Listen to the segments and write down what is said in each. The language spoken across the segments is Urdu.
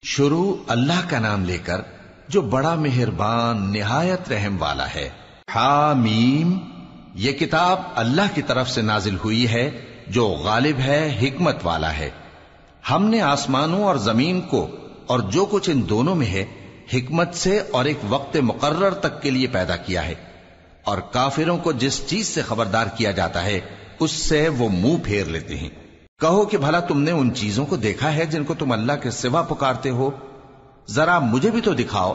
شروع اللہ کا نام لے کر جو بڑا مہربان نہایت رحم والا ہے۔ حامیم، یہ کتاب اللہ کی طرف سے نازل ہوئی ہے جو غالب ہے، حکمت والا ہے۔ ہم نے آسمانوں اور زمین کو اور جو کچھ ان دونوں میں ہے حکمت سے اور ایک وقت مقرر تک کے لیے پیدا کیا ہے، اور کافروں کو جس چیز سے خبردار کیا جاتا ہے اس سے وہ منہ پھیر لیتے ہیں۔ کہو کہ بھلا تم نے ان چیزوں کو دیکھا ہے جن کو تم اللہ کے سوا پکارتے ہو؟ ذرا مجھے بھی تو دکھاؤ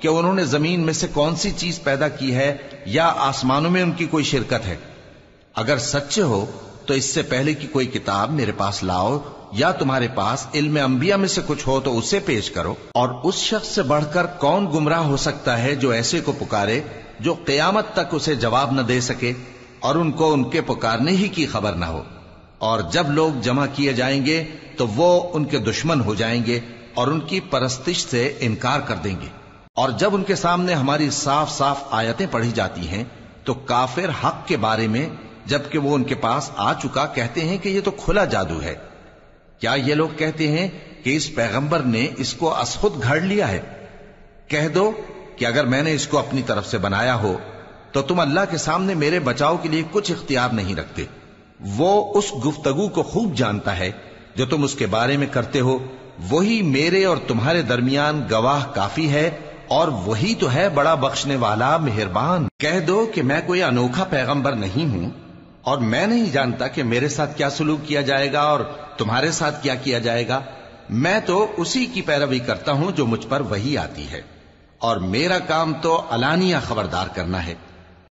کہ انہوں نے زمین میں سے کون سی چیز پیدا کی ہے یا آسمانوں میں ان کی کوئی شرکت ہے؟ اگر سچے ہو تو اس سے پہلے کی کوئی کتاب میرے پاس لاؤ، یا تمہارے پاس علم انبیاء میں سے کچھ ہو تو اسے پیش کرو۔ اور اس شخص سے بڑھ کر کون گمراہ ہو سکتا ہے جو ایسے کو پکارے جو قیامت تک اسے جواب نہ دے سکے اور ان کو ان کے پکارنے ہی کی خبر نہ ہو۔ اور جب لوگ جمع کیے جائیں گے تو وہ ان کے دشمن ہو جائیں گے اور ان کی پرستش سے انکار کر دیں گے۔ اور جب ان کے سامنے ہماری صاف صاف آیتیں پڑھی جاتی ہیں تو کافر حق کے بارے میں جبکہ وہ ان کے پاس آ چکا کہتے ہیں کہ یہ تو کھلا جادو ہے۔ کیا یہ لوگ کہتے ہیں کہ اس پیغمبر نے اس کو از خود گھڑ لیا ہے؟ کہہ دو کہ اگر میں نے اس کو اپنی طرف سے بنایا ہو تو تم اللہ کے سامنے میرے بچاؤ کے لیے کچھ اختیار نہیں رکھتے۔ وہ اس گفتگو کو خوب جانتا ہے جو تم اس کے بارے میں کرتے ہو، وہی میرے اور تمہارے درمیان گواہ کافی ہے، اور وہی تو ہے بڑا بخشنے والا مہربان۔ کہہ دو کہ میں کوئی انوکھا پیغمبر نہیں ہوں، اور میں نہیں جانتا کہ میرے ساتھ کیا سلوک کیا جائے گا اور تمہارے ساتھ کیا کیا جائے گا۔ میں تو اسی کی پیروی کرتا ہوں جو مجھ پر وحی آتی ہے، اور میرا کام تو علانیہ خبردار کرنا ہے۔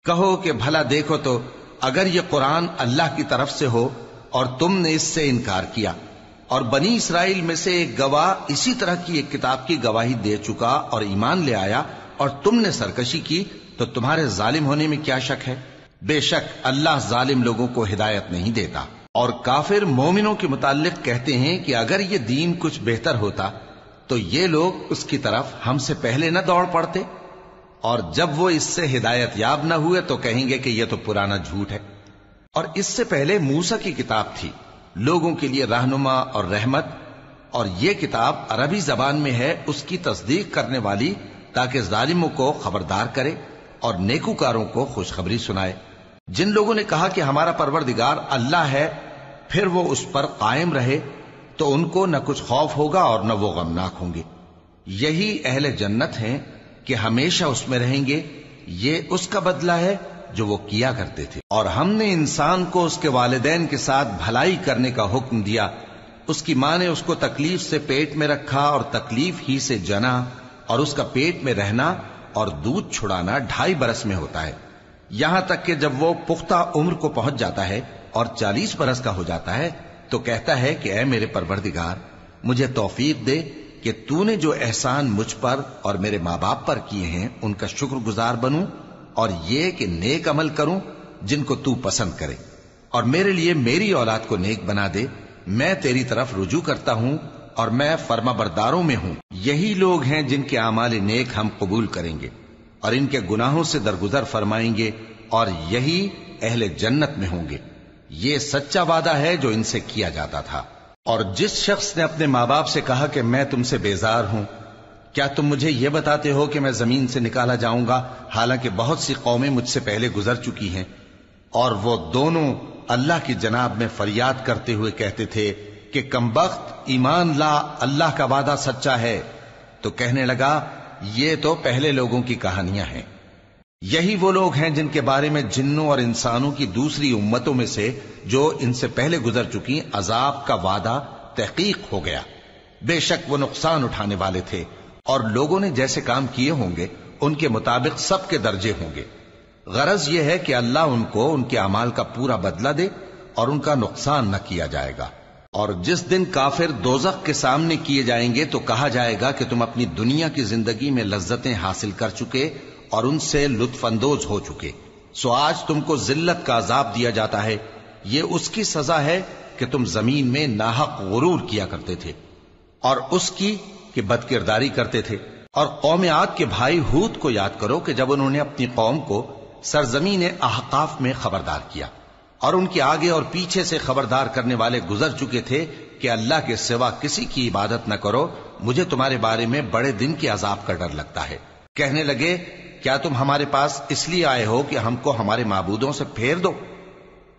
کہو کہ بھلا دیکھو تو اگر یہ قرآن اللہ کی طرف سے ہو اور تم نے اس سے انکار کیا، اور بنی اسرائیل میں سے ایک گواہ اسی طرح کی ایک کتاب کی گواہی دے چکا اور ایمان لے آیا اور تم نے سرکشی کی، تو تمہارے ظالم ہونے میں کیا شک ہے؟ بے شک اللہ ظالم لوگوں کو ہدایت نہیں دیتا۔ اور کافر مومنوں کے متعلق کہتے ہیں کہ اگر یہ دین کچھ بہتر ہوتا تو یہ لوگ اس کی طرف ہم سے پہلے نہ دوڑ پڑتے، اور جب وہ اس سے ہدایت یاب نہ ہوئے تو کہیں گے کہ یہ تو پرانا جھوٹ ہے۔ اور اس سے پہلے موسیٰ کی کتاب تھی، لوگوں کے لیے رہنما اور رحمت، اور یہ کتاب عربی زبان میں ہے اس کی تصدیق کرنے والی، تاکہ ظالموں کو خبردار کرے اور نیکوکاروں کو خوشخبری سنائے۔ جن لوگوں نے کہا کہ ہمارا پروردگار اللہ ہے، پھر وہ اس پر قائم رہے تو ان کو نہ کچھ خوف ہوگا اور نہ وہ غمناک ہوں گے۔ یہی اہل جنت ہیں کہ ہمیشہ اس میں رہیں گے، یہ اس کا بدلہ ہے جو وہ کیا کرتے تھے۔ اور ہم نے انسان کو اس کے والدین کے ساتھ بھلائی کرنے کا حکم دیا، اس کی ماں نے اس کو تکلیف سے پیٹ میں رکھا اور تکلیف ہی سے جنا، اور اس کا پیٹ میں رہنا اور دودھ چھڑانا 2.5 برس میں ہوتا ہے، یہاں تک کہ جب وہ پختہ عمر کو پہنچ جاتا ہے اور 40 برس کا ہو جاتا ہے تو کہتا ہے کہ اے میرے پروردگار، مجھے توفیق دے کہ تو نے جو احسان مجھ پر اور میرے ماں باپ پر کیے ہیں ان کا شکر گزار بنوں، اور یہ کہ نیک عمل کروں جن کو تو پسند کرے، اور میرے لیے میری اولاد کو نیک بنا دے۔ میں تیری طرف رجوع کرتا ہوں اور میں فرما برداروں میں ہوں۔ یہی لوگ ہیں جن کے اعمال نیک ہم قبول کریں گے اور ان کے گناہوں سے درگزر فرمائیں گے، اور یہی اہل جنت میں ہوں گے۔ یہ سچا وعدہ ہے جو ان سے کیا جاتا تھا۔ اور جس شخص نے اپنے ماں باپ سے کہا کہ میں تم سے بیزار ہوں، کیا تم مجھے یہ بتاتے ہو کہ میں زمین سے نکالا جاؤں گا، حالانکہ بہت سی قومیں مجھ سے پہلے گزر چکی ہیں؟ اور وہ دونوں اللہ کی جناب میں فریاد کرتے ہوئے کہتے تھے کہ کمبخت، ایمان لا، اللہ کا وعدہ سچا ہے۔ تو کہنے لگا یہ تو پہلے لوگوں کی کہانیاں ہیں۔ یہی وہ لوگ ہیں جن کے بارے میں جنوں اور انسانوں کی دوسری امتوں میں سے جو ان سے پہلے گزر چکی عذاب کا وعدہ تحقیق ہو گیا۔ بے شک وہ نقصان اٹھانے والے تھے، اور لوگوں نے جیسے کام کیے ہوں گے ان کے مطابق سب کے درجے ہوں گے۔ غرض یہ ہے کہ اللہ ان کو ان کے اعمال کا پورا بدلہ دے اور ان کا نقصان نہ کیا جائے گا۔ اور جس دن کافر دوزخ کے سامنے کیے جائیں گے تو کہا جائے گا کہ تم اپنی دنیا کی زندگی میں لذتیں حاصل کر چکے اور ان سے لطف اندوز ہو چکے، سو آج تم کو ذلت کا عذاب دیا جاتا ہے۔ یہ اس کی سزا ہے کہ تم زمین میں ناحق غرور کیا کرتے تھے، اور اس کی کہ بد کرداری کرتے تھے۔ اور قوم عاد کے بھائی ہود کو یاد کرو کہ جب انہوں نے اپنی قوم کو سرزمین احقاف میں خبردار کیا، اور ان کے آگے اور پیچھے سے خبردار کرنے والے گزر چکے تھے کہ اللہ کے سوا کسی کی عبادت نہ کرو مجھے تمہارے بارے میں بڑے دن کے عذاب کا ڈر لگتا ہے۔ کہنے لگے کیا تم ہمارے پاس اس لیے آئے ہو کہ ہم کو ہمارے معبودوں سے پھیر دو؟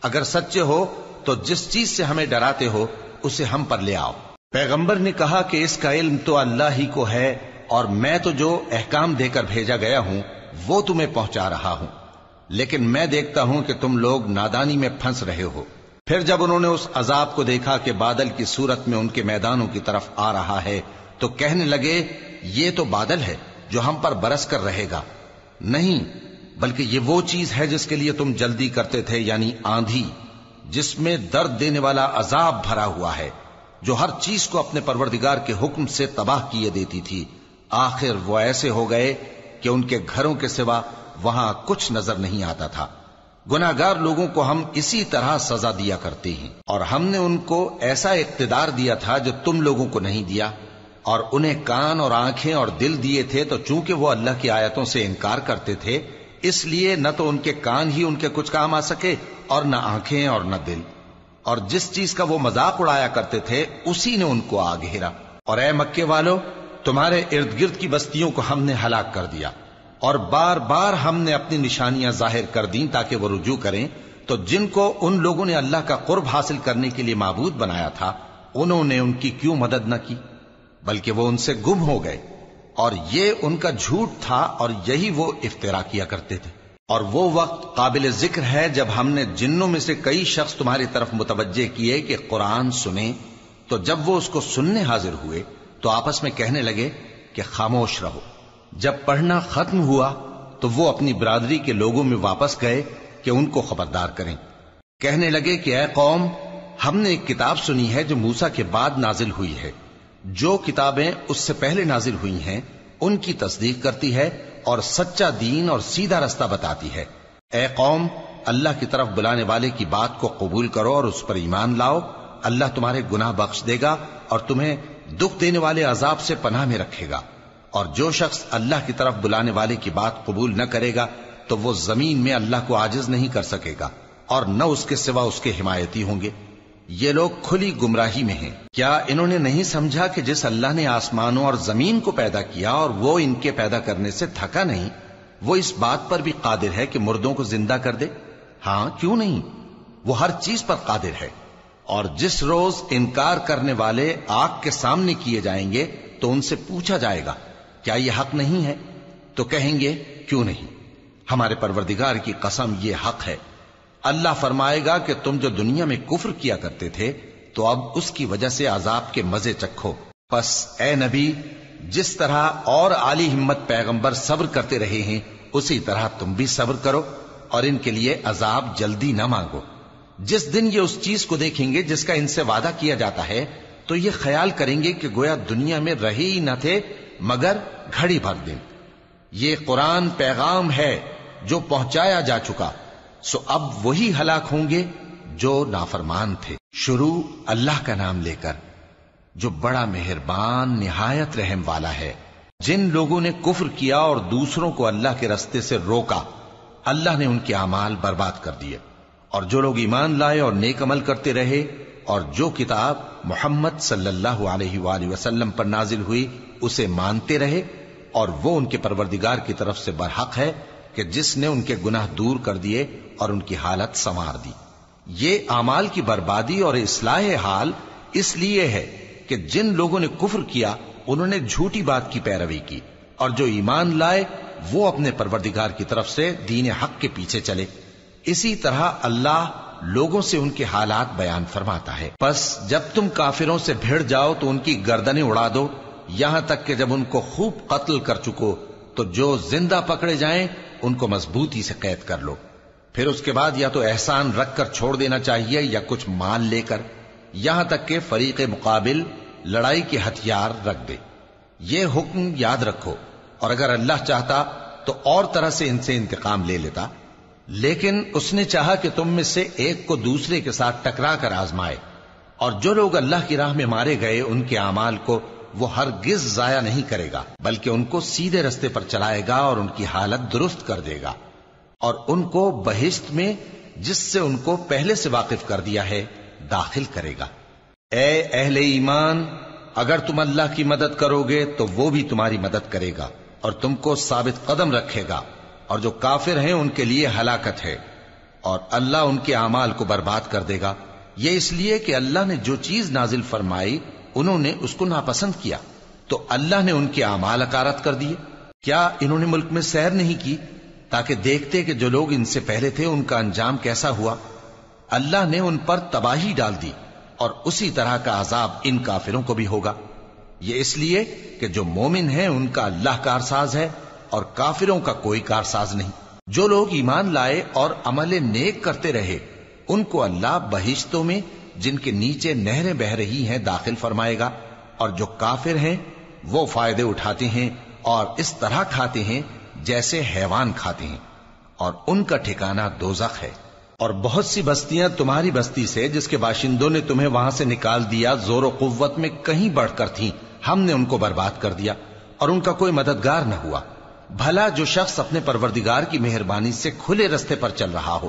اگر سچے ہو تو جس چیز سے ہمیں ڈراتے ہو اسے ہم پر لے آؤ۔ پیغمبر نے کہا کہ اس کا علم تو اللہ ہی کو ہے، اور میں تو جو احکام دے کر بھیجا گیا ہوں وہ تمہیں پہنچا رہا ہوں، لیکن میں دیکھتا ہوں کہ تم لوگ نادانی میں پھنس رہے ہو۔ پھر جب انہوں نے اس عذاب کو دیکھا کہ بادل کی صورت میں ان کے میدانوں کی طرف آ رہا ہے تو کہنے لگے یہ تو بادل ہے جو ہم پر برس کر رہے گا۔ نہیں، بلکہ یہ وہ چیز ہے جس کے لیے تم جلدی کرتے تھے، یعنی آندھی، جس میں درد دینے والا عذاب بھرا ہوا ہے، جو ہر چیز کو اپنے پروردگار کے حکم سے تباہ کیے دیتی تھی۔ آخر وہ ایسے ہو گئے کہ ان کے گھروں کے سوا وہاں کچھ نظر نہیں آتا تھا۔ گناہگار لوگوں کو ہم اسی طرح سزا دیا کرتے ہیں، اور ہم نے ان کو ایسا اقتدار دیا تھا جو تم لوگوں کو نہیں دیا، اور انہیں کان اور آنکھیں اور دل دیے تھے، تو چونکہ وہ اللہ کی آیتوں سے انکار کرتے تھے اس لیے نہ تو ان کے کان ہی ان کے کچھ کام آ سکے اور نہ آنکھیں اور نہ دل، اور جس چیز کا وہ مذاق اڑایا کرتے تھے اسی نے ان کو آ گھیرا۔ اور اے مکے والو، تمہارے ارد گرد کی بستیوں کو ہم نے ہلاک کر دیا، اور بار بار ہم نے اپنی نشانیاں ظاہر کر دیں تاکہ وہ رجوع کریں، تو جن کو ان لوگوں نے اللہ کا قرب حاصل کرنے کے لیے معبود بنایا تھا انہوں نے ان کی کیوں مدد نہ کی، بلکہ وہ ان سے گم ہو گئے، اور یہ ان کا جھوٹ تھا اور یہی وہ افترا کیا کرتے تھے۔ اور وہ وقت قابل ذکر ہے جب ہم نے جنوں میں سے کئی شخص تمہاری طرف متوجہ کیے کہ قرآن سنیں، تو جب وہ اس کو سننے حاضر ہوئے تو آپس میں کہنے لگے کہ خاموش رہو۔ جب پڑھنا ختم ہوا تو وہ اپنی برادری کے لوگوں میں واپس گئے کہ ان کو خبردار کریں۔ کہنے لگے کہ اے قوم، ہم نے ایک کتاب سنی ہے جو موسیٰ کے بعد نازل ہوئی ہے، جو کتابیں اس سے پہلے نازل ہوئی ہیں ان کی تصدیق کرتی ہے اور سچا دین اور سیدھا رستہ بتاتی ہے۔ اے قوم، اللہ کی طرف بلانے والے کی بات کو قبول کرو اور اس پر ایمان لاؤ، اللہ تمہارے گناہ بخش دے گا اور تمہیں دکھ دینے والے عذاب سے پناہ میں رکھے گا۔ اور جو شخص اللہ کی طرف بلانے والے کی بات قبول نہ کرے گا تو وہ زمین میں اللہ کو عاجز نہیں کر سکے گا، اور نہ اس کے سوا اس کے حمایتی ہوں گے۔ یہ لوگ کھلی گمراہی میں ہیں۔ کیا انہوں نے نہیں سمجھا کہ جس اللہ نے آسمانوں اور زمین کو پیدا کیا اور وہ ان کے پیدا کرنے سے تھکا نہیں، وہ اس بات پر بھی قادر ہے کہ مردوں کو زندہ کر دے؟ ہاں، کیوں نہیں، وہ ہر چیز پر قادر ہے۔ اور جس روز انکار کرنے والے آگ کے سامنے کیے جائیں گے تو ان سے پوچھا جائے گا کیا یہ حق نہیں ہے؟ تو کہیں گے کیوں نہیں، ہمارے پروردگار کی قسم یہ حق ہے۔ اللہ فرمائے گا کہ تم جو دنیا میں کفر کیا کرتے تھے تو اب اس کی وجہ سے عذاب کے مزے چکھو۔ پس اے نبی، جس طرح اور عالی ہمت پیغمبر صبر کرتے رہے ہیں اسی طرح تم بھی صبر کرو، اور ان کے لیے عذاب جلدی نہ مانگو۔ جس دن یہ اس چیز کو دیکھیں گے جس کا ان سے وعدہ کیا جاتا ہے تو یہ خیال کریں گے کہ گویا دنیا میں رہے ہی نہ تھے مگر گھڑی بھر دن۔ یہ قرآن پیغام ہے جو پہنچایا جا چکا، سو اب وہی ہلاک ہوں گے جو نافرمان تھے۔ شروع اللہ کا نام لے کر جو بڑا مہربان نہایت رحم والا ہے۔ جن لوگوں نے کفر کیا اور دوسروں کو اللہ کے رستے سے روکا، اللہ نے ان کے اعمال برباد کر دیے، اور جو لوگ ایمان لائے اور نیک عمل کرتے رہے اور جو کتاب محمد صلی اللہ علیہ وآلہ وسلم پر نازل ہوئی اسے مانتے رہے، اور وہ ان کے پروردگار کی طرف سے برحق ہے کہ جس نے ان کے گناہ دور کر دیے اور ان کی حالت سنوار دی۔ یہ اعمال کی بربادی اور اصلاح حال اس لیے ہے کہ جن لوگوں نے کفر کیا انہوں نے جھوٹی بات کی پیروی کی، اور جو ایمان لائے وہ اپنے پروردگار کی طرف سے دین حق کے پیچھے چلے۔ اسی طرح اللہ لوگوں سے ان کے حالات بیان فرماتا ہے۔ پس جب تم کافروں سے بھیڑ جاؤ تو ان کی گردنیں اڑا دو، یہاں تک کہ جب ان کو خوب قتل کر چکو تو جو زندہ پکڑے جائیں ان کو مضبوطی سے قید کر لو۔ پھر اس کے بعد یا تو احسان رکھ کر چھوڑ دینا چاہیے یا کچھ مال لے کر، یہاں تک کہ فریق مقابل لڑائی کے ہتھیار رکھ دے۔ یہ حکم یاد رکھو، اور اگر اللہ چاہتا تو اور طرح سے ان سے انتقام لے لیتا، لیکن اس نے چاہا کہ تم میں سے ایک کو دوسرے کے ساتھ ٹکرا کر آزمائے۔ اور جو لوگ اللہ کی راہ میں مارے گئے ان کے اعمال کو وہ ہرگز ضائع نہیں کرے گا، بلکہ ان کو سیدھے رستے پر چلائے گا اور ان کی حالت درست کر دے گا، اور ان کو بہشت میں جس سے ان کو پہلے سے واقف کر دیا ہے داخل کرے گا۔ اے اہل ایمان، اگر تم اللہ کی مدد کرو گے تو وہ بھی تمہاری مدد کرے گا اور تم کو ثابت قدم رکھے گا، اور جو کافر ہیں ان کے لیے ہلاکت ہے، اور اللہ ان کے اعمال کو برباد کر دے گا۔ یہ اس لیے کہ اللہ نے جو چیز نازل فرمائی انہوں نے اس کو ناپسند کیا، تو اللہ نے ان کے اعمال اکارت کر دیے۔ کیا انہوں نے ملک میں سیر نہیں کی تاکہ دیکھتے کہ جو لوگ ان سے پہلے تھے ان کا انجام کیسا ہوا؟ اللہ نے ان پر تباہی ڈال دی، اور اسی طرح کا عذاب ان کافروں کو بھی ہوگا۔ یہ اس لیے کہ جو مومن ہیں ان کا اللہ کارساز ہے اور کافروں کا کوئی کارساز نہیں۔ جو لوگ ایمان لائے اور عمل نیک کرتے رہے ان کو اللہ بہشتوں میں جن کے نیچے نہریں بہ رہی ہیں داخل فرمائے گا، اور جو کافر ہیں وہ فائدے اٹھاتے ہیں اور اس طرح کھاتے ہیں جیسے حیوان کھاتے ہیں، اور ان کا ٹھکانہ دوزخ ہے۔ اور بہت سی بستیاں تمہاری بستی سے جس کے باشندوں نے تمہیں وہاں سے نکال دیا زور و قوت میں کہیں بڑھ کر تھیں، ہم نے ان کو برباد کر دیا اور ان کا کوئی مددگار نہ ہوا۔ بھلا جو شخص اپنے پروردگار کی مہربانی سے کھلے رستے پر چل رہا ہو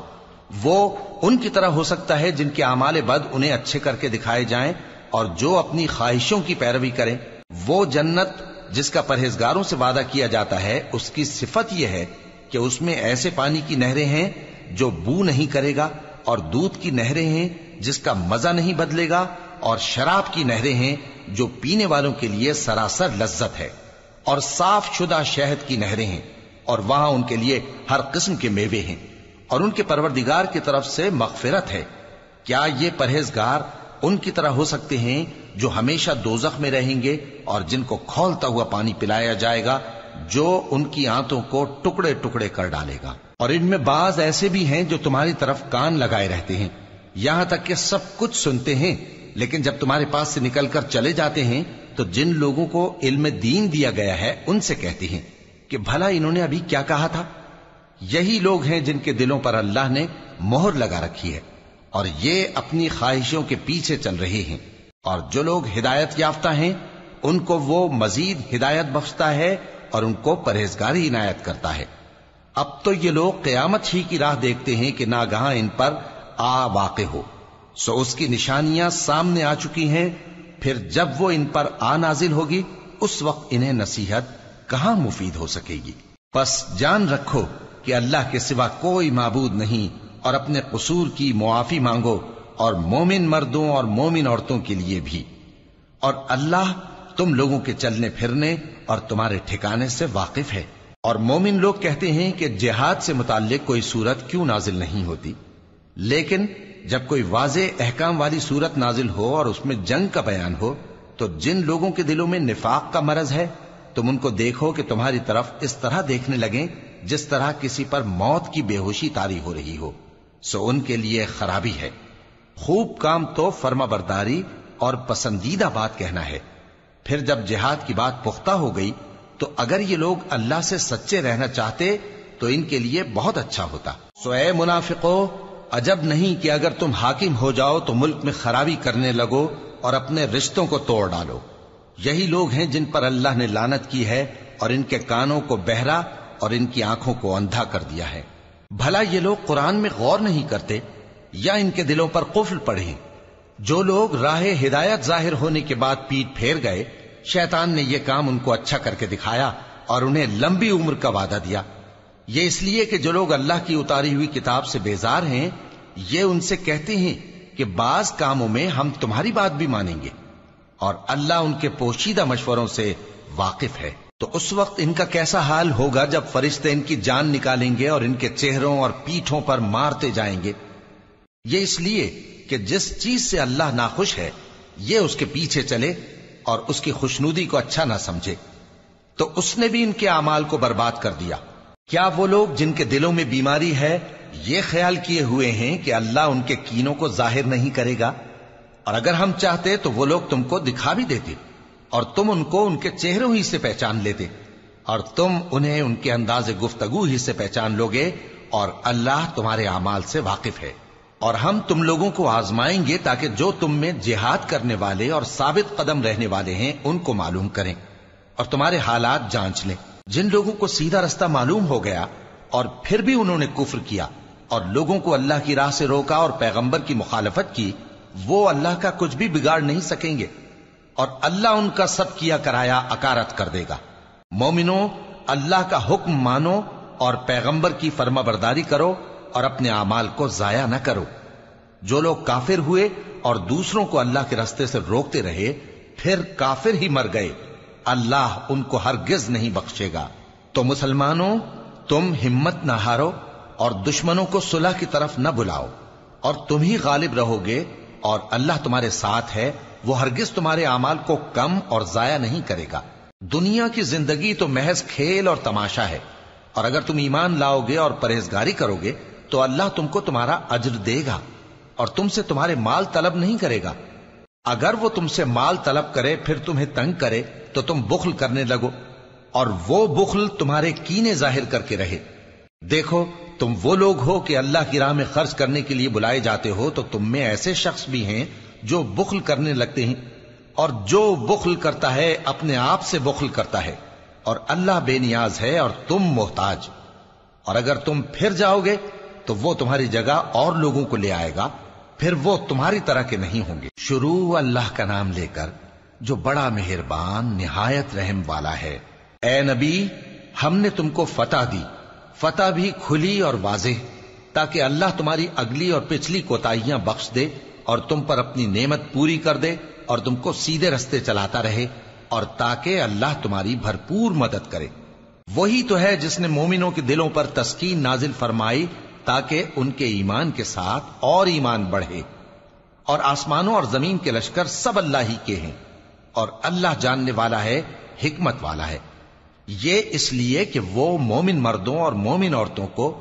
وہ ان کی طرح ہو سکتا ہے جن کے اعمال بد انہیں اچھے کر کے دکھائے جائیں، اور جو اپنی خواہشوں کی پیروی کریں۔ وہ جنت جس کا پرہیزگاروں سے وعدہ کیا جاتا ہے اس کی صفت یہ ہے کہ اس میں ایسے پانی کی نہریں ہیں جو بو نہیں کرے گا، اور دودھ کی نہریں ہیں جس کا مزہ نہیں بدلے گا، اور شراب کی نہریں ہیں جو پینے والوں کے لیے سراسر لذت ہے، اور صاف شدہ شہد کی نہریں ہیں، اور وہاں ان کے لیے ہر قسم کے میوے ہیں، اور ان کے پروردگار کی طرف سے مغفرت ہے۔ کیا یہ پرہیزگار ان کی طرح ہو سکتے ہیں جو ہمیشہ دوزخ میں رہیں گے اور جن کو کھولتا ہوا پانی پلایا جائے گا جو ان کی آنتوں کو ٹکڑے ٹکڑے کر ڈالے گا؟ اور ان میں بعض ایسے بھی ہیں جو تمہاری طرف کان لگائے رہتے ہیں، یہاں تک کہ سب کچھ سنتے ہیں، لیکن جب تمہارے پاس سے نکل کر چلے جاتے ہیں تو جن لوگوں کو علم دین دیا گیا ہے ان سے کہتے ہیں کہ بھلا انہوں نے ابھی کیا کہا تھا؟ یہی لوگ ہیں جن کے دلوں پر اللہ نے مہر لگا رکھی ہے، اور یہ اپنی خواہشوں کے پیچھے چل رہے ہیں۔ اور جو لوگ ہدایت یافتہ ہیں ان کو وہ مزید ہدایت بخشتا ہے اور ان کو پرہیزگاری عنایت کرتا ہے۔ اب تو یہ لوگ قیامت ہی کی راہ دیکھتے ہیں کہ ناگہاں ان پر آ واقع ہو، سو اس کی نشانیاں سامنے آ چکی ہیں، پھر جب وہ ان پر آ نازل ہوگی اس وقت انہیں نصیحت کہاں مفید ہو سکے گی۔ پس جان رکھو کہ اللہ کے سوا کوئی معبود نہیں، اور اپنے قصور کی معافی مانگو، اور مومن مردوں اور مومن عورتوں کے لیے بھی۔ اور اللہ تم لوگوں کے چلنے پھرنے اور تمہارے ٹھکانے سے واقف ہے۔ اور مومن لوگ کہتے ہیں کہ جہاد سے متعلق کوئی سورت کیوں نازل نہیں ہوتی، لیکن جب کوئی واضح احکام والی سورت نازل ہو اور اس میں جنگ کا بیان ہو تو جن لوگوں کے دلوں میں نفاق کا مرض ہے تم ان کو دیکھو کہ تمہاری طرف اس طرح دیکھنے لگیں جس طرح کسی پر موت کی بے ہوشی طاری ہو رہی ہو، سو ان کے لیے خرابی ہے۔ خوب کام تو فرما برداری اور پسندیدہ بات کہنا ہے۔ پھر جب جہاد کی بات پختہ ہو گئی تو اگر یہ لوگ اللہ سے سچے رہنا چاہتے تو ان کے لیے بہت اچھا ہوتا۔ سو اے منافقو، عجب نہیں کہ اگر تم حاکم ہو جاؤ تو ملک میں خرابی کرنے لگو اور اپنے رشتوں کو توڑ ڈالو۔ یہی لوگ ہیں جن پر اللہ نے لعنت کی ہے اور ان کے کانوں کو بہرا اور ان کی آنکھوں کو اندھا کر دیا ہے۔ بھلا یہ لوگ قرآن میں غور نہیں کرتے یا ان کے دلوں پر قفل پڑے؟ جو لوگ راہ ہدایت ظاہر ہونے کے بعد پیٹ پھیر گئے، شیطان نے یہ کام ان کو اچھا کر کے دکھایا اور انہیں لمبی عمر کا وعدہ دیا۔ یہ اس لیے کہ جو لوگ اللہ کی اتاری ہوئی کتاب سے بیزار ہیں یہ ان سے کہتے ہیں کہ بعض کاموں میں ہم تمہاری بات بھی مانیں گے، اور اللہ ان کے پوشیدہ مشوروں سے واقف ہے۔ تو اس وقت ان کا کیسا حال ہوگا جب فرشتے ان کی جان نکالیں گے اور ان کے چہروں اور پیٹھوں پر مارتے جائیں گے۔ یہ اس لیے کہ جس چیز سے اللہ ناخوش ہے یہ اس کے پیچھے چلے اور اس کی خوشنودی کو اچھا نہ سمجھے، تو اس نے بھی ان کے اعمال کو برباد کر دیا۔ کیا وہ لوگ جن کے دلوں میں بیماری ہے یہ خیال کیے ہوئے ہیں کہ اللہ ان کے کینوں کو ظاہر نہیں کرے گا؟ اور اگر ہم چاہتے تو وہ لوگ تم کو دکھا بھی دیتے اور تم ان کو ان کے چہروں ہی سے پہچان لیتے، اور تم انہیں ان کے انداز گفتگو ہی سے پہچان لوگے، اور اللہ تمہارے اعمال سے واقف ہے۔ اور ہم تم لوگوں کو آزمائیں گے تاکہ جو تم میں جہاد کرنے والے اور ثابت قدم رہنے والے ہیں ان کو معلوم کریں اور تمہارے حالات جانچ لیں۔ جن لوگوں کو سیدھا رستہ معلوم ہو گیا اور پھر بھی انہوں نے کفر کیا اور لوگوں کو اللہ کی راہ سے روکا اور پیغمبر کی مخالفت کی، وہ اللہ کا کچھ بھی بگاڑ نہیں سکیں گے۔ اور اللہ ان کا سب کیا کرایا اکارت کر دے گا۔ مومنو، اللہ کا حکم مانو اور پیغمبر کی فرما برداری کرو اور اپنے اعمال کو ضائع نہ کرو۔ جو لوگ کافر ہوئے اور دوسروں کو اللہ کے راستے سے روکتے رہے پھر کافر ہی مر گئے، اللہ ان کو ہرگز نہیں بخشے گا۔ تو مسلمانوں، تم ہمت نہ ہارو اور دشمنوں کو صلح کی طرف نہ بلاؤ، اور تم ہی غالب رہو گے، اور اللہ تمہارے ساتھ ہے، وہ ہرگز تمہارے اعمال کو کم اور ضائع نہیں کرے گا۔ دنیا کی زندگی تو محض کھیل اور تماشا ہے، اور اگر تم ایمان لاؤ گے اور پرہیزگاری کرو گے تو اللہ تم کو تمہارا اجر دے گا اور تم سے تمہارے مال طلب نہیں کرے گا۔ اگر وہ تم سے مال طلب کرے پھر تمہیں تنگ کرے تو تم بخل کرنے لگو، اور وہ بخل تمہارے کینے ظاہر کر کے رہے۔ دیکھو، تم وہ لوگ ہو کہ اللہ کی راہ میں خرچ کرنے کے لیے بلائے جاتے ہو، تو تم میں ایسے شخص بھی ہیں جو بخل کرنے لگتے ہیں، اور جو بخل کرتا ہے اپنے آپ سے بخل کرتا ہے، اور اللہ بے نیاز ہے اور تم محتاج۔ اور اگر تم پھر جاؤ گے تو وہ تمہاری جگہ اور لوگوں کو لے آئے گا، پھر وہ تمہاری طرح کے نہیں ہوں گے۔ شروع اللہ کا نام لے کر جو بڑا مہربان نہایت رحم والا ہے۔ اے نبی، ہم نے تم کو فتح دی، فتح بھی کھلی اور واضح، تاکہ اللہ تمہاری اگلی اور پچھلی کوتاہیاں بخش دے اور تم پر اپنی نعمت پوری کر دے اور تم کو سیدھے رستے چلاتا رہے، اور تاکہ اللہ تمہاری بھرپور مدد کرے۔ وہی تو ہے جس نے مومنوں کے دلوں پر تسکین نازل فرمائی تاکہ ان کے ایمان کے ساتھ اور ایمان بڑھے۔ اور آسمانوں اور زمین کے لشکر سب اللہ ہی کے ہیں، اور اللہ جاننے والا ہے، حکمت والا ہے۔ یہ اس لیے کہ وہ مومن مردوں اور مومن عورتوں کو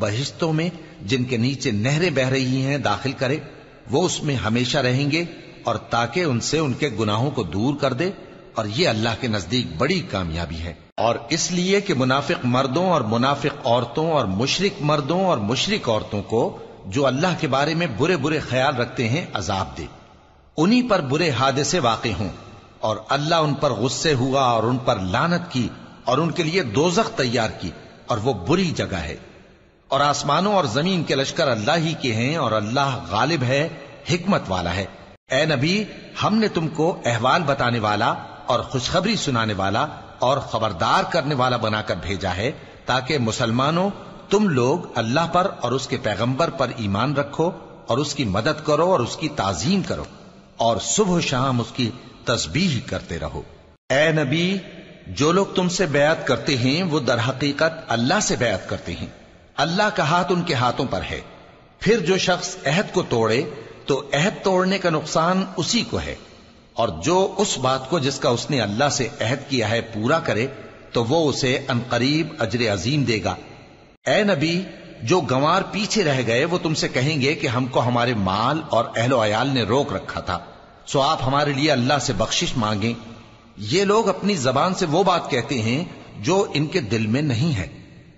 بہشتوں میں جن کے نیچے نہریں بہ رہی ہیں داخل کرے، وہ اس میں ہمیشہ رہیں گے، اور تاکہ ان سے ان کے گناہوں کو دور کر دے، اور یہ اللہ کے نزدیک بڑی کامیابی ہے۔ اور اس لیے کہ منافق مردوں اور منافق عورتوں اور مشرک مردوں اور مشرک عورتوں کو جو اللہ کے بارے میں برے برے خیال رکھتے ہیں عذاب دے، انہی پر برے حادثے واقع ہوں، اور اللہ ان پر غصے ہوا اور ان پر لعنت کی اور ان کے لیے دوزخ تیار کی، اور وہ بری جگہ ہے۔ اور آسمانوں اور زمین کے لشکر اللہ ہی کے ہیں، اور اللہ غالب ہے، حکمت والا ہے۔ اے نبی، ہم نے تم کو احوال بتانے والا اور خوشخبری سنانے والا اور خبردار کرنے والا بنا کر بھیجا ہے، تاکہ مسلمانوں تم لوگ اللہ پر اور اس کے پیغمبر پر ایمان رکھو اور اس کی مدد کرو اور اس کی تعظیم کرو، اور صبح و شام اس کی تسبیح کرتے رہو۔ اے نبی، جو لوگ تم سے بیعت کرتے ہیں وہ در حقیقت اللہ سے بیعت کرتے ہیں، اللہ کا ہاتھ ان کے ہاتھوں پر ہے۔ پھر جو شخص عہد کو توڑے تو عہد توڑنے کا نقصان اسی کو ہے، اور جو اس بات کو جس کا اس نے اللہ سے عہد کیا ہے پورا کرے تو وہ اسے عنقریب اجر عظیم دے گا۔ اے نبی، جو گنوار پیچھے رہ گئے وہ تم سے کہیں گے کہ ہم کو ہمارے مال اور اہل و عیال نے روک رکھا تھا، سو آپ ہمارے لیے اللہ سے بخشش مانگیں۔ یہ لوگ اپنی زبان سے وہ بات کہتے ہیں جو ان کے دل میں نہیں ہے۔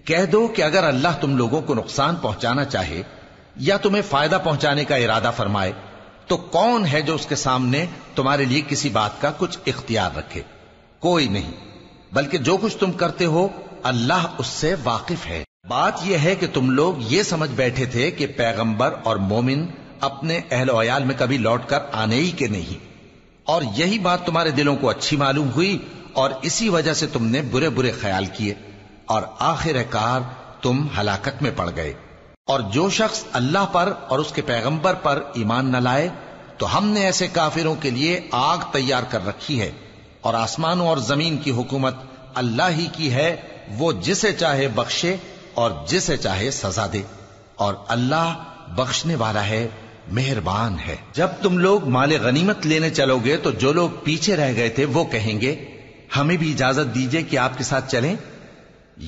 کہہ دو کہ اگر اللہ تم لوگوں کو نقصان پہنچانا چاہے یا تمہیں فائدہ پہنچانے کا ارادہ فرمائے تو کون ہے جو اس کے سامنے تمہارے لیے کسی بات کا کچھ اختیار رکھے؟ کوئی نہیں، بلکہ جو کچھ تم کرتے ہو اللہ اس سے واقف ہے۔ بات یہ ہے کہ تم لوگ یہ سمجھ بیٹھے تھے کہ پیغمبر اور مومن اپنے اہل و عیال میں کبھی لوٹ کر آنے ہی کے نہیں، اور یہی بات تمہارے دلوں کو اچھی معلوم ہوئی اور اسی وجہ سے تم نے برے برے خیال کیے، اور آخر کار تم ہلاکت میں پڑ گئے۔ اور جو شخص اللہ پر اور اس کے پیغمبر پر ایمان نہ لائے تو ہم نے ایسے کافروں کے لیے آگ تیار کر رکھی ہے، اور آسمانوں اور زمین کی حکومت اللہ ہی کی ہے، وہ جسے چاہے بخشے اور جسے چاہے سزا دے، اور اللہ بخشنے والا ہے، مہربان ہے۔ جب تم لوگ مال غنیمت لینے چلو گے تو جو لوگ پیچھے رہ گئے تھے وہ کہیں گے ہمیں بھی اجازت دیجئے کہ آپ کے ساتھ چلیں،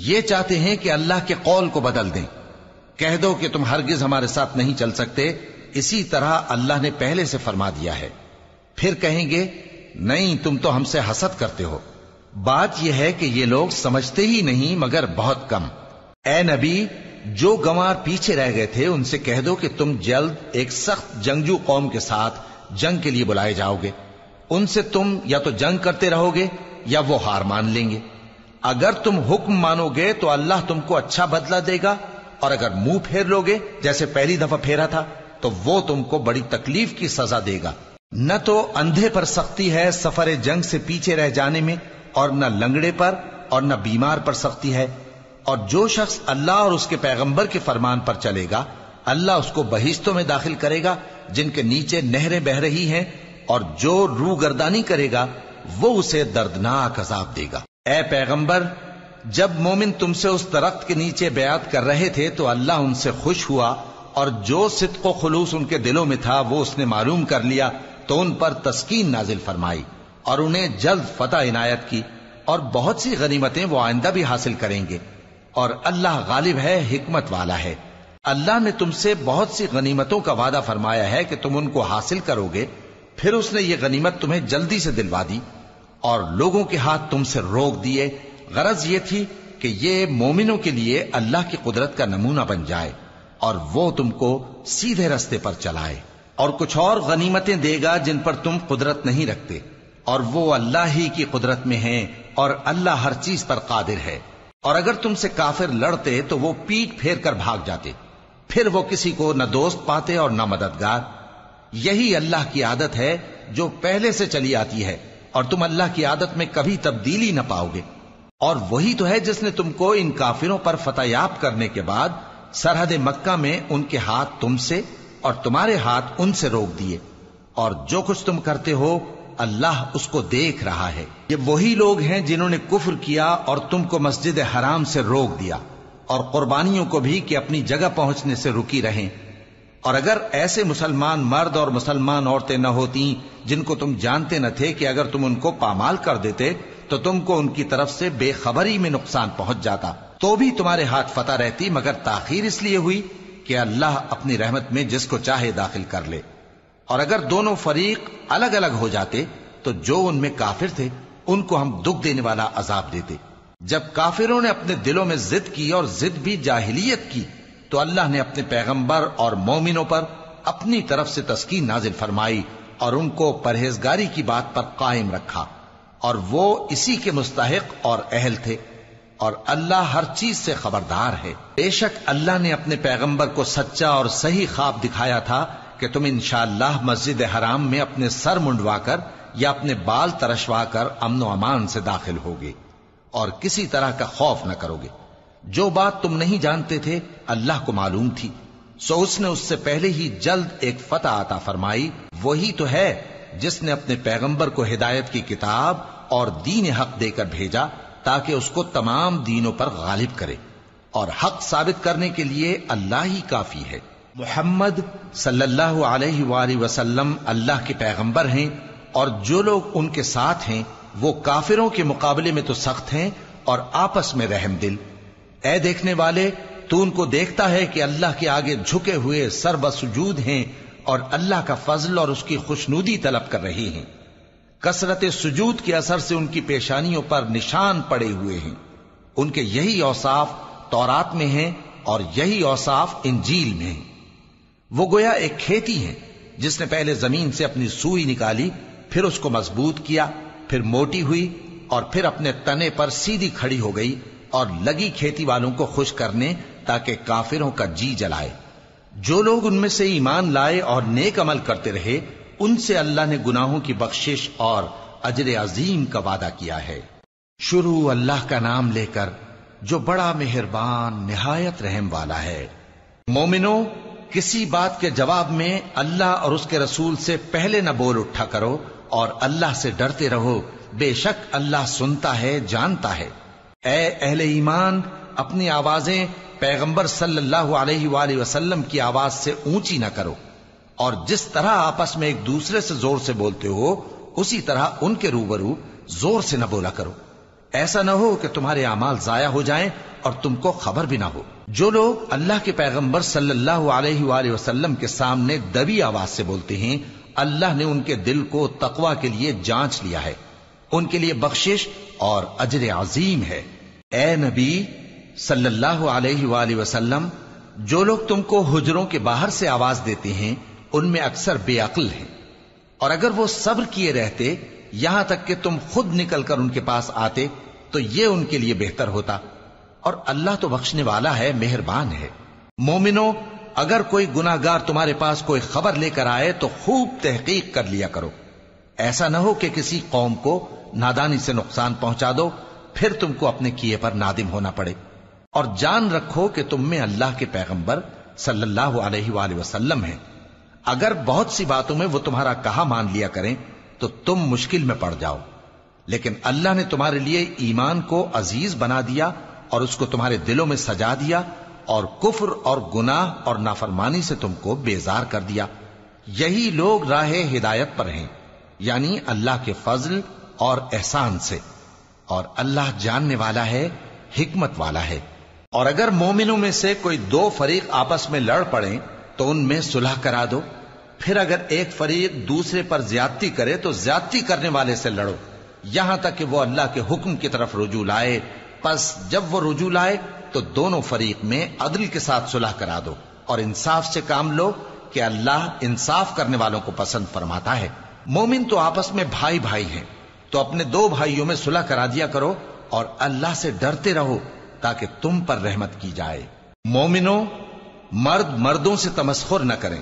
یہ چاہتے ہیں کہ اللہ کے قول کو بدل دیں۔ کہہ دو کہ تم ہرگز ہمارے ساتھ نہیں چل سکتے، اسی طرح اللہ نے پہلے سے فرما دیا ہے۔ پھر کہیں گے نہیں، تم تو ہم سے حسد کرتے ہو۔ بات یہ ہے کہ یہ لوگ سمجھتے ہی نہیں مگر بہت کم۔ اے نبی، جو گنوار پیچھے رہ گئے تھے ان سے کہہ دو کہ تم جلد ایک سخت جنگجو قوم کے ساتھ جنگ کے لیے بلائے جاؤ گے، ان سے تم یا تو جنگ کرتے رہو گے یا وہ ہار مان لیں گے۔ اگر تم حکم مانو گے تو اللہ تم کو اچھا بدلہ دے گا، اور اگر منہ پھیر لوگے جیسے پہلی دفعہ پھیرا تھا تو وہ تم کو بڑی تکلیف کی سزا دے گا۔ نہ تو اندھے پر سختی ہے سفر جنگ سے پیچھے رہ جانے میں، اور نہ لنگڑے پر اور نہ بیمار پر سختی ہے، اور جو شخص اللہ اور اس کے پیغمبر کے فرمان پر چلے گا اللہ اس کو بہشتوں میں داخل کرے گا جن کے نیچے نہریں بہ رہی ہیں، اور جو روگردانی کرے گا وہ اسے دردناک عذاب دے گا۔ اے پیغمبر، جب مومن تم سے اس درخت کے نیچے بیعت کر رہے تھے تو اللہ ان سے خوش ہوا، اور جو صدق و خلوص ان کے دلوں میں تھا وہ اس نے معلوم کر لیا تو ان پر تسکین نازل فرمائی اور انہیں جلد فتح عنایت کی، اور بہت سی غنیمتیں وہ آئندہ بھی حاصل کریں گے، اور اللہ غالب ہے، حکمت والا ہے۔ اللہ نے تم سے بہت سی غنیمتوں کا وعدہ فرمایا ہے کہ تم ان کو حاصل کرو گے، پھر اس نے یہ غنیمت تمہیں جلدی سے دلوا دی اور لوگوں کے ہاتھ تم سے روک دیے۔ غرض یہ تھی کہ یہ مومنوں کے لیے اللہ کی قدرت کا نمونہ بن جائے اور وہ تم کو سیدھے رستے پر چلائے، اور کچھ اور غنیمتیں دے گا جن پر تم قدرت نہیں رکھتے، اور وہ اللہ ہی کی قدرت میں ہیں، اور اللہ ہر چیز پر قادر ہے۔ اور اگر تم سے کافر لڑتے تو وہ پیٹ پھیر کر بھاگ جاتے، پھر وہ کسی کو نہ دوست پاتے اور نہ مددگار۔ یہی اللہ کی عادت ہے جو پہلے سے چلی آتی ہے، اور تم اللہ کی عادت میں کبھی تبدیلی نہ پاؤ گے۔ اور وہی تو ہے جس نے تم کو ان کافروں پر فتح یاب کرنے کے بعد سرحد مکہ میں ان کے ہاتھ تم سے اور تمہارے ہاتھ ان سے روک دیے، اور جو کچھ تم کرتے ہو اللہ اس کو دیکھ رہا ہے۔ یہ وہی لوگ ہیں جنہوں نے کفر کیا اور تم کو مسجد حرام سے روک دیا، اور قربانیوں کو بھی کہ اپنی جگہ پہنچنے سے رکی رہیں۔ اور اگر ایسے مسلمان مرد اور مسلمان عورتیں نہ ہوتی جن کو تم جانتے نہ تھے کہ اگر تم ان کو پامال کر دیتے تو تم کو ان کی طرف سے بے خبری میں نقصان پہنچ جاتا، تو بھی تمہارے ہاتھ فتح رہتی، مگر تاخیر اس لیے ہوئی کہ اللہ اپنی رحمت میں جس کو چاہے داخل کر لے۔ اور اگر دونوں فریق الگ الگ ہو جاتے تو جو ان میں کافر تھے ان کو ہم دکھ دینے والا عذاب دیتے۔ جب کافروں نے اپنے دلوں میں ضد کی، اور ضد بھی جاہلیت کی، تو اللہ نے اپنے پیغمبر اور مومنوں پر اپنی طرف سے تسکین نازل فرمائی اور ان کو پرہیزگاری کی بات پر قائم رکھا، اور وہ اسی کے مستحق اور اہل تھے، اور اللہ ہر چیز سے خبردار ہے۔ بے شک اللہ نے اپنے پیغمبر کو سچا اور صحیح خواب دکھایا تھا کہ تم انشاءاللہ مسجد حرام میں اپنے سر منڈوا کر یا اپنے بال ترشوا کر امن و امان سے داخل ہوگے اور کسی طرح کا خوف نہ کرو گے۔ جو بات تم نہیں جانتے تھے اللہ کو معلوم تھی، سو اس نے اس سے پہلے ہی جلد ایک فتح عطا فرمائی۔ وہی تو ہے جس نے اپنے پیغمبر کو ہدایت کی کتاب اور دین حق دے کر بھیجا تاکہ اس کو تمام دینوں پر غالب کرے، اور حق ثابت کرنے کے لیے اللہ ہی کافی ہے۔ محمد صلی اللہ علیہ وآلہ وسلم اللہ کے پیغمبر ہیں، اور جو لوگ ان کے ساتھ ہیں وہ کافروں کے مقابلے میں تو سخت ہیں اور آپس میں رحم دل۔ اے دیکھنے والے، تو ان کو دیکھتا ہے کہ اللہ کے آگے جھکے ہوئے سر بسجود ہیں اور اللہ کا فضل اور اس کی خوشنودی طلب کر رہے ہیں۔ کثرت سجود کے اثر سے ان کی پیشانیوں پر نشان پڑے ہوئے ہیں۔ ان کے یہی اوصاف تورات میں ہیں اور یہی اوصاف انجیل میں ہیں۔ وہ گویا ایک کھیتی ہے جس نے پہلے زمین سے اپنی سوئی نکالی، پھر اس کو مضبوط کیا، پھر موٹی ہوئی، اور پھر اپنے تنے پر سیدھی کھڑی ہو گئی، اور لگی کھیتی والوں کو خوش کرنے تاکہ کافروں کا جی جلائے۔ جو لوگ ان میں سے ایمان لائے اور نیک عمل کرتے رہے ان سے اللہ نے گناہوں کی بخشش اور اجر عظیم کا وعدہ کیا ہے۔ شروع اللہ کا نام لے کر جو بڑا مہربان نہایت رحم والا ہے۔ مومنوں، کسی بات کے جواب میں اللہ اور اس کے رسول سے پہلے نہ بول اٹھا کرو، اور اللہ سے ڈرتے رہو، بے شک اللہ سنتا ہے، جانتا ہے۔ اے اہل ایمان، اپنی آوازیں پیغمبر صلی اللہ علیہ وآلہ وسلم کی آواز سے اونچی نہ کرو، اور جس طرح آپس میں ایک دوسرے سے زور سے بولتے ہو اسی طرح ان کے روبرو زور سے نہ بولا کرو، ایسا نہ ہو کہ تمہارے اعمال ضائع ہو جائیں اور تم کو خبر بھی نہ ہو۔ جو لوگ اللہ کے پیغمبر صلی اللہ علیہ وآلہ وسلم کے سامنے دبی آواز سے بولتے ہیں اللہ نے ان کے دل کو تقوی کے لیے جانچ لیا ہے، ان کے لیے بخشش اور اجر عظیم ہے۔ اے نبی صلی اللہ علیہ وآلہ وسلم، جو لوگ تم کو حجروں کے باہر سے آواز دیتے ہیں ان میں اکثر بے عقل ہیں، اور اگر وہ صبر کیے رہتے یہاں تک کہ تم خود نکل کر ان کے پاس آتے تو یہ ان کے لیے بہتر ہوتا، اور اللہ تو بخشنے والا ہے، مہربان ہے۔ مومنوں، اگر کوئی گناہگار تمہارے پاس کوئی خبر لے کر آئے تو خوب تحقیق کر لیا کرو، ایسا نہ ہو کہ کسی قوم کو نادانی سے نقصان پہنچا دو پھر تم کو اپنے کیے پر نادم ہونا پڑے۔ اور جان رکھو کہ تم میں اللہ کے پیغمبر صلی اللہ علیہ وآلہ وسلم ہیں، اگر بہت سی باتوں میں وہ تمہارا کہا مان لیا کریں تو تم مشکل میں پڑ جاؤ، لیکن اللہ نے تمہارے لیے ایمان کو عزیز بنا دیا اور اس کو تمہارے دلوں میں سجا دیا اور کفر اور گناہ اور نافرمانی سے تم کو بیزار کر دیا۔ یہی لوگ راہ ہدایت پر ہیں، یعنی اللہ کے فضل اور احسان سے، اور اللہ جاننے والا ہے، حکمت والا ہے۔ اور اگر مومنوں میں سے کوئی دو فریق آپس میں لڑ پڑیں تو ان میں صلح کرا دو، پھر اگر ایک فریق دوسرے پر زیادتی کرے تو زیادتی کرنے والے سے لڑو یہاں تک کہ وہ اللہ کے حکم کی طرف رجوع لائے، پس جب وہ رجوع لائے تو دونوں فریق میں عدل کے ساتھ صلح کرا دو اور انصاف سے کام لو کہ اللہ انصاف کرنے والوں کو پسند فرماتا ہے۔ مومن تو آپس میں بھائی بھائی ہیں، تو اپنے دو بھائیوں میں صلح کرا دیا کرو اور اللہ سے ڈرتے رہو تاکہ تم پر رحمت کی جائے۔ مومنوں، مرد مردوں سے تمسخر نہ کریں،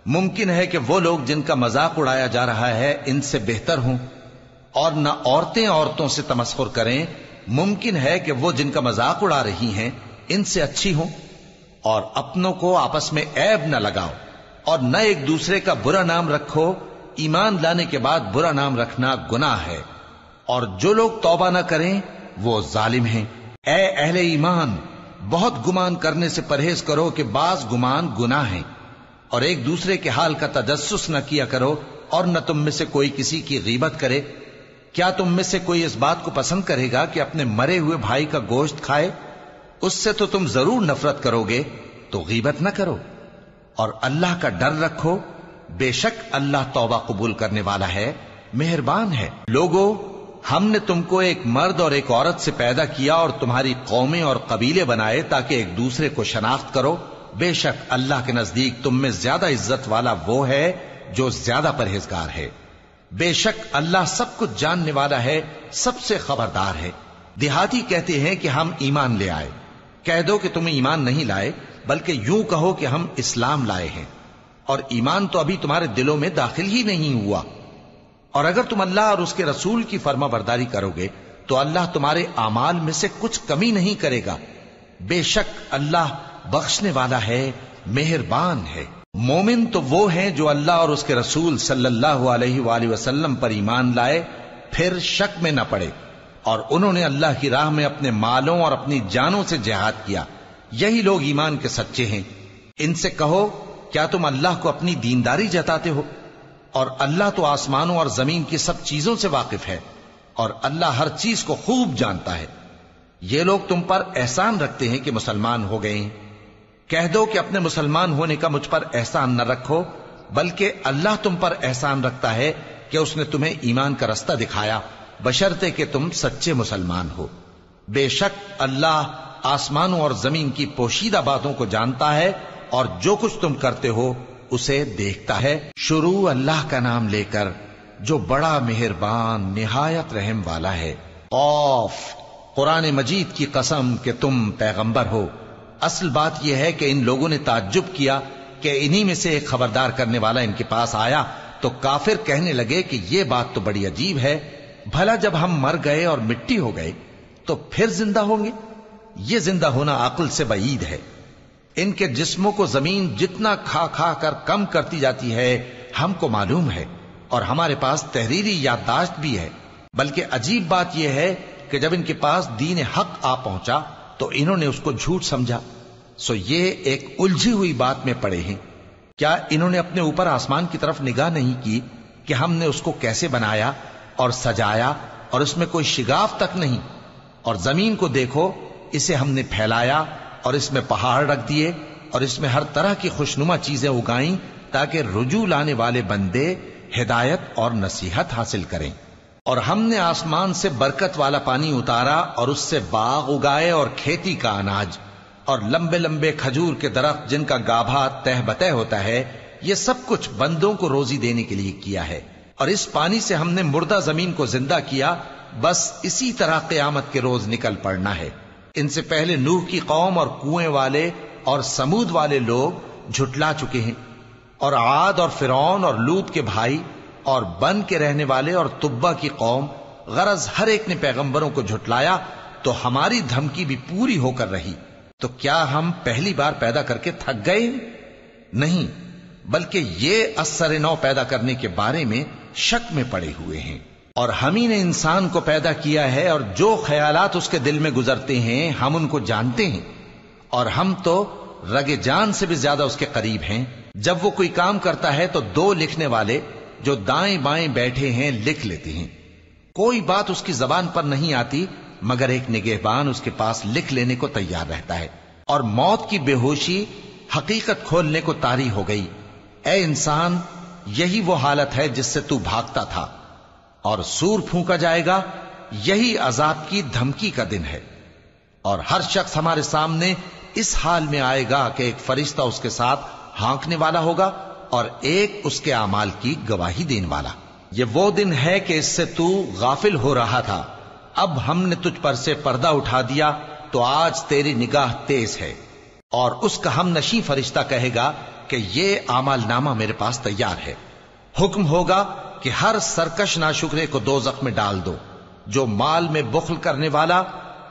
ممکن ہے کہ وہ لوگ جن کا مذاق اڑایا جا رہا ہے ان سے بہتر ہوں، اور نہ عورتیں عورتوں سے تمسخر کریں، ممکن ہے کہ وہ جن کا مذاق اڑا رہی ہیں ان سے اچھی ہوں۔ اور اپنوں کو آپس میں عیب نہ لگاؤ اور نہ ایک دوسرے کا برا نام رکھو، ایمان لانے کے بعد برا نام رکھنا گناہ ہے، اور جو لوگ توبہ نہ کریں وہ ظالم ہیں۔ اے اہل ایمان، بہت گمان کرنے سے پرہیز کرو کہ بعض گمان گناہ ہیں، اور ایک دوسرے کے حال کا تجسس نہ کیا کرو، اور نہ تم میں سے کوئی کسی کی غیبت کرے۔ کیا تم میں سے کوئی اس بات کو پسند کرے گا کہ اپنے مرے ہوئے بھائی کا گوشت کھائے؟ اس سے تو تم ضرور نفرت کرو گے، تو غیبت نہ کرو، اور اللہ کا ڈر رکھو، بے شک اللہ توبہ قبول کرنے والا ہے، مہربان ہے۔ لوگو، ہم نے تم کو ایک مرد اور ایک عورت سے پیدا کیا اور تمہاری قومیں اور قبیلے بنائے تاکہ ایک دوسرے کو شناخت کرو، بے شک اللہ کے نزدیک تم میں زیادہ عزت والا وہ ہے جو زیادہ پرہیزگار ہے۔ بے شک اللہ سب کچھ جاننے والا ہے، سب سے خبردار ہے۔ دیہاتی کہتے ہیں کہ ہم ایمان لے آئے، کہہ دو کہ تم ایمان نہیں لائے، بلکہ یوں کہو کہ ہم اسلام لائے ہیں، اور ایمان تو ابھی تمہارے دلوں میں داخل ہی نہیں ہوا۔ اور اگر تم اللہ اور اس کے رسول کی فرما برداری کرو گے تو اللہ تمہارے اعمال میں سے کچھ کمی نہیں کرے گا، بے شک اللہ بخشنے والا ہے، مہربان ہے۔ مومن تو وہ ہیں جو اللہ اور اس کے رسول صلی اللہ علیہ وآلہ وسلم پر ایمان لائے، پھر شک میں نہ پڑے، اور انہوں نے اللہ کی راہ میں اپنے مالوں اور اپنی جانوں سے جہاد کیا، یہی لوگ ایمان کے سچے ہیں۔ ان سے کہو، کیا تم اللہ کو اپنی دینداری جتاتے ہو؟ اور اللہ تو آسمانوں اور زمین کی سب چیزوں سے واقف ہے، اور اللہ ہر چیز کو خوب جانتا ہے۔ یہ لوگ تم پر احسان رکھتے ہیں کہ مسلمان ہو گئے ہیں، کہہ دو کہ اپنے مسلمان ہونے کا مجھ پر احسان نہ رکھو، بلکہ اللہ تم پر احسان رکھتا ہے کہ اس نے تمہیں ایمان کا رستہ دکھایا، بشرطے کہ تم سچے مسلمان ہو۔ بے شک اللہ آسمانوں اور زمین کی پوشیدہ باتوں کو جانتا ہے، اور جو کچھ تم کرتے ہو اسے دیکھتا ہے۔ شروع اللہ کا نام لے کر جو بڑا مہربان نہایت رحم والا ہے۔ قاف، قرآن مجید کی قسم کہ تم پیغمبر ہو۔ اصل بات یہ ہے کہ ان لوگوں نے تعجب کیا کہ انہی میں سے ایک خبردار کرنے والا ان کے پاس آیا، تو کافر کہنے لگے کہ یہ بات تو بڑی عجیب ہے، بھلا جب ہم مر گئے اور مٹی ہو گئے تو پھر زندہ ہوں گے؟ یہ زندہ ہونا عقل سے بعید ہے۔ ان کے جسموں کو زمین جتنا کھا کھا کر کم کرتی جاتی ہے ہم کو معلوم ہے، اور ہمارے پاس تحریری یادداشت بھی ہے، بلکہ عجیب بات یہ ہے کہ جب ان کے پاس دین حق آ پہنچا تو انہوں نے اس کو جھوٹ سمجھا، سو یہ ایک الجھی ہوئی بات میں پڑے ہیں۔ کیا انہوں نے اپنے اوپر آسمان کی طرف نگاہ نہیں کی کہ ہم نے اس کو کیسے بنایا اور سجایا، اور اس میں کوئی شگاف تک نہیں؟ اور زمین کو دیکھو، اسے ہم نے پھیلایا اور اس میں پہاڑ رکھ دیے، اور اس میں ہر طرح کی خوشنما چیزیں اگائیں تاکہ رجوع لانے والے بندے ہدایت اور نصیحت حاصل کریں۔ اور ہم نے آسمان سے برکت والا پانی اتارا اور اس سے باغ اگائے اور کھیتی کا اناج، اور لمبے لمبے کھجور کے درخت جن کا گابھا تہ بتہ ہوتا ہے، یہ سب کچھ بندوں کو روزی دینے کے لیے کیا ہے۔ اور اس پانی سے ہم نے مردہ زمین کو زندہ کیا، بس اسی طرح قیامت کے روز نکل پڑنا ہے۔ ان سے پہلے نوح کی قوم اور کنویں والے اور سمود والے لوگ جھٹلا چکے ہیں، اور عاد اور فرعون اور لوط کے بھائی اور بن کے رہنے والے اور تبا کی قوم، غرض ہر ایک نے پیغمبروں کو جھٹلایا، تو ہماری دھمکی بھی پوری ہو کر رہی۔ تو کیا ہم پہلی بار پیدا کر کے تھک گئے؟ نہیں، بلکہ یہ اثر نو پیدا کرنے کے بارے میں شک میں پڑے ہوئے ہیں۔ اور ہم ہی نے انسان کو پیدا کیا ہے، اور جو خیالات اس کے دل میں گزرتے ہیں ہم ان کو جانتے ہیں، اور ہم تو رگ جان سے بھی زیادہ اس کے قریب ہیں۔ جب وہ کوئی کام کرتا ہے تو دو لکھنے والے جو دائیں بائیں بیٹھے ہیں لکھ لیتے ہیں۔ کوئی بات اس کی زبان پر نہیں آتی مگر ایک نگہبان اس کے پاس لکھ لینے کو تیار رہتا ہے۔ اور موت کی بے ہوشی حقیقت کھولنے کو طاری ہو گئی۔ اے انسان، یہی وہ حالت ہے جس سے تو بھاگتا تھا، اور سور پھونکا جائے گا، یہی عذاب کی دھمکی کا دن ہے۔ اور ہر شخص ہمارے سامنے اس حال میں آئے گا کہ ایک فرشتہ اس کے ساتھ ہانکنے والا ہوگا اور ایک اس کے اعمال کی گواہی دینے والا۔ یہ وہ دن ہے کہ اس سے تو غافل ہو رہا تھا، اب ہم نے تجھ پر سے پردہ اٹھا دیا تو آج تیری نگاہ تیز ہے۔ اور اس کا ہم نشیں فرشتہ کہے گا کہ یہ اعمال نامہ میرے پاس تیار ہے۔ حکم ہوگا کہ ہر سرکش ناشکرے کو دوزخ میں ڈال دو، جو مال میں بخل کرنے والا،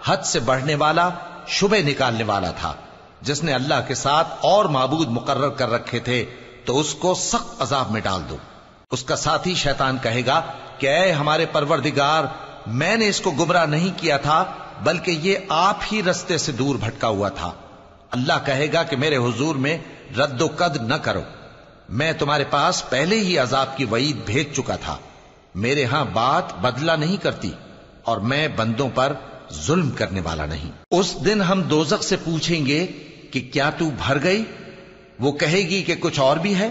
حد سے بڑھنے والا، شبہ نکالنے والا تھا، جس نے اللہ کے ساتھ اور معبود مقرر کر رکھے تھے، تو اس کو سخت عذاب میں ڈال دو۔ اس کا ساتھی شیطان کہے گا کہ اے ہمارے پروردگار، میں نے اس کو گمراہ نہیں کیا تھا بلکہ یہ آپ ہی رستے سے دور بھٹکا ہوا تھا۔ اللہ کہے گا کہ میرے حضور میں رد و قد نہ کرو، میں تمہارے پاس پہلے ہی عذاب کی وعید بھیج چکا تھا۔ میرے ہاں بات بدلہ نہیں کرتی، اور میں بندوں پر ظلم کرنے والا نہیں۔ اس دن ہم دوزخ سے پوچھیں گے کہ کیا تو بھر گئی؟ وہ کہے گی کہ کچھ اور بھی ہے۔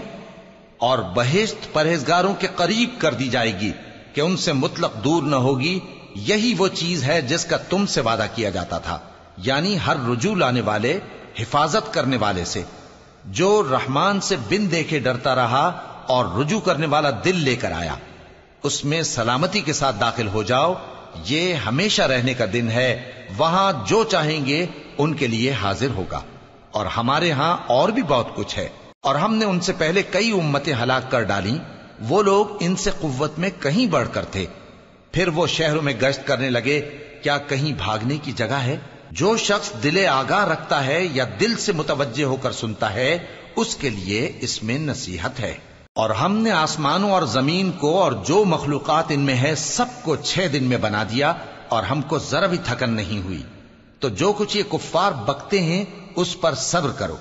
اور بہشت پرہیزگاروں کے قریب کر دی جائے گی کہ ان سے مطلق دور نہ ہوگی۔ یہی وہ چیز ہے جس کا تم سے وعدہ کیا جاتا تھا، یعنی ہر رجوع لانے والے، حفاظت کرنے والے سے، جو رحمان سے بن دیکھے ڈرتا رہا اور رجوع کرنے والا دل لے کر آیا، اس میں سلامتی کے ساتھ داخل ہو جاؤ۔ یہ ہمیشہ رہنے کا دن ہے، وہاں جو چاہیں گے ان کے لیے حاضر ہوگا۔ اور ہمارے ہاں اور بھی بہت کچھ ہے، اور ہم نے ان سے پہلے کئی امتیں ہلاک کر ڈالیں، وہ لوگ ان سے قوت میں کہیں بڑھ کر تھے۔ پھر وہ شہروں میں گشت کرنے لگے، کیا کہیں بھاگنے کی جگہ ہے؟ جو شخص دل آگاہ رکھتا ہے یا دل سے متوجہ ہو کر سنتا ہے، اس کے لیے اس میں نصیحت ہے۔ اور ہم نے آسمانوں اور زمین کو اور جو مخلوقات ان میں ہے سب کو 6 دن میں بنا دیا، اور ہم کو ذرا بھی تھکن نہیں ہوئی۔ تو جو کچھ یہ کفار بکتے ہیں اس پر صبر کرو،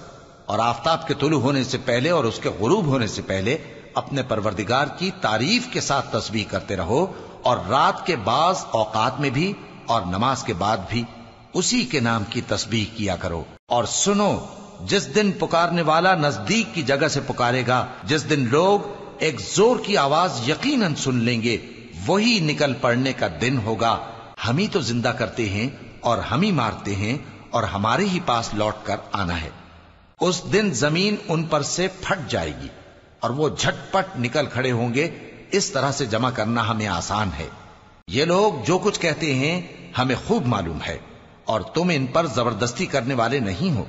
اور آفتاب کے طلوع ہونے سے پہلے اور اس کے غروب ہونے سے پہلے اپنے پروردگار کی تعریف کے ساتھ تسبیح کرتے رہو، اور رات کے بعض اوقات میں بھی اور نماز کے بعد بھی اسی کے نام کی تسبیح کیا کرو۔ اور سنو، جس دن پکارنے والا نزدیک کی جگہ سے پکارے گا، جس دن لوگ ایک زور کی آواز یقیناً سن لیں گے، وہی نکل پڑنے کا دن ہوگا۔ ہم ہی تو زندہ کرتے ہیں اور ہم ہی مارتے ہیں، اور ہمارے ہی پاس لوٹ کر آنا ہے۔ اس دن زمین ان پر سے پھٹ جائے گی اور وہ جھٹ پٹ نکل کھڑے ہوں گے۔ اس طرح سے جمع کرنا ہمیں آسان ہے۔ یہ لوگ جو کچھ کہتے ہیں ہمیں خوب معلوم ہے، اور تم ان پر زبردستی کرنے والے نہیں ہو۔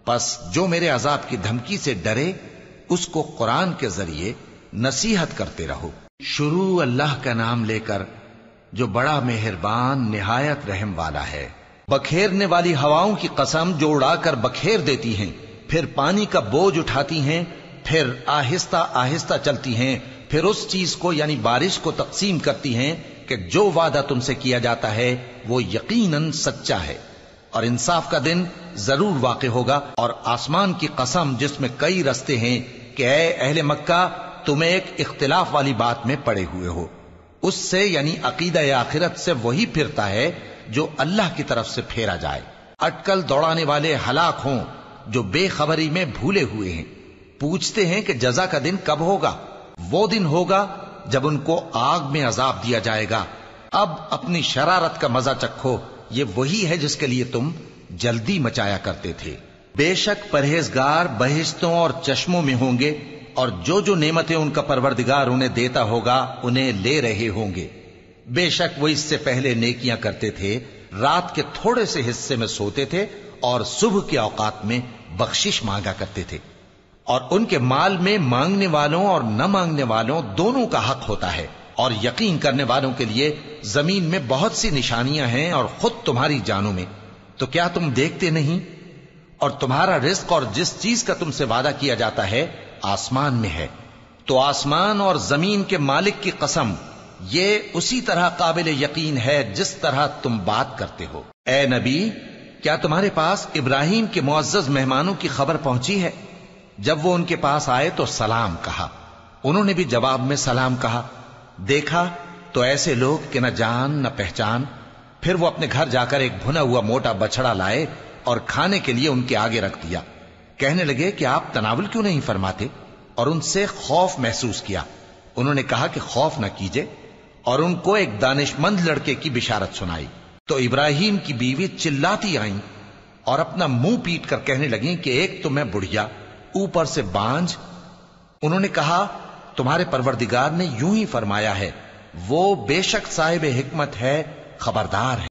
پس جو میرے عذاب کی دھمکی سے ڈرے، اس کو قرآن کے ذریعے نصیحت کرتے رہو۔ شروع اللہ کا نام لے کر جو بڑا مہربان نہایت رحم والا ہے۔ بکھیرنے والی ہواؤں کی قسم جو اڑا کر بکھیر دیتی ہیں، پھر پانی کا بوجھ اٹھاتی ہیں، پھر آہستہ آہستہ چلتی ہیں، پھر اس چیز کو یعنی بارش کو تقسیم کرتی ہیں کہ جو وعدہ تم سے کیا جاتا ہے وہ یقیناً سچا ہے، اور انصاف کا دن ضرور واقع ہوگا۔ اور آسمان کی قسم جس میں کئی رستے ہیں کہ اے اہل مکہ، تم ایک اختلاف والی بات میں پڑے ہوئے ہو، اس سے یعنی عقیدہ آخرت سے وہی پھرتا ہے جو اللہ کی طرف سے پھیرا جائے۔ اٹکل دوڑانے والے ہلاک ہوں جو بے خبری میں بھولے ہوئے ہیں۔ پوچھتے ہیں کہ جزا کا دن کب ہوگا؟ وہ دن ہوگا جب ان کو آگ میں عذاب دیا جائے گا۔ اب اپنی شرارت کا مزہ چکھو، یہ وہی ہے جس کے لیے تم جلدی مچایا کرتے تھے۔ بے شک پرہیزگار بہشتوں اور چشموں میں ہوں گے، اور جو جو نعمتیں ان کا پروردگار انہیں دیتا ہوگا انہیں لے رہے ہوں گے۔ بے شک وہ اس سے پہلے نیکیاں کرتے تھے، رات کے تھوڑے سے حصے میں سوتے تھے اور صبح کے اوقات میں بخشش مانگا کرتے تھے۔ اور ان کے مال میں مانگنے والوں اور نہ مانگنے والوں دونوں کا حق ہوتا ہے، اور یقین کرنے والوں کے لیے زمین میں بہت سی نشانیاں ہیں اور خود تمہاری جانوں میں، تو کیا تم دیکھتے نہیں؟ اور تمہارا رزق اور جس چیز کا تم سے وعدہ کیا جاتا ہے آسمان میں ہے، تو آسمان اور زمین کے مالک کی قسم یہ اسی طرح قابل یقین ہے جس طرح تم بات کرتے ہو۔ اے نبی، کیا تمہارے پاس ابراہیم کے معزز مہمانوں کی خبر پہنچی ہے؟ جب وہ ان کے پاس آئے تو سلام کہا، انہوں نے بھی جواب میں سلام کہا۔ دیکھا تو ایسے لوگ کہ نہ جان نہ پہچان۔ پھر وہ اپنے گھر جا کر ایک بھنا ہوا موٹا بچڑا لائے اور کھانے کے لیے ان کے آگے رکھ دیا۔ کہنے لگے کہ آپ تناول کیوں نہیں فرماتے؟ اور ان سے خوف محسوس کیا۔ انہوں نے کہا کہ خوف نہ کیجے، اور ان کو ایک دانش مند لڑکے کی بشارت سنائی۔ تو ابراہیم کی بیوی چلاتی آئیں اور اپنا منہ پیٹ کر کہنے لگیں کہ ایک تو میں بڑھیا، اوپر سے بانجھ۔ انہوں نے کہا تمہارے پروردگار نے یوں ہی فرمایا ہے، وہ بے شک صاحب حکمت ہے، خبردار ہے۔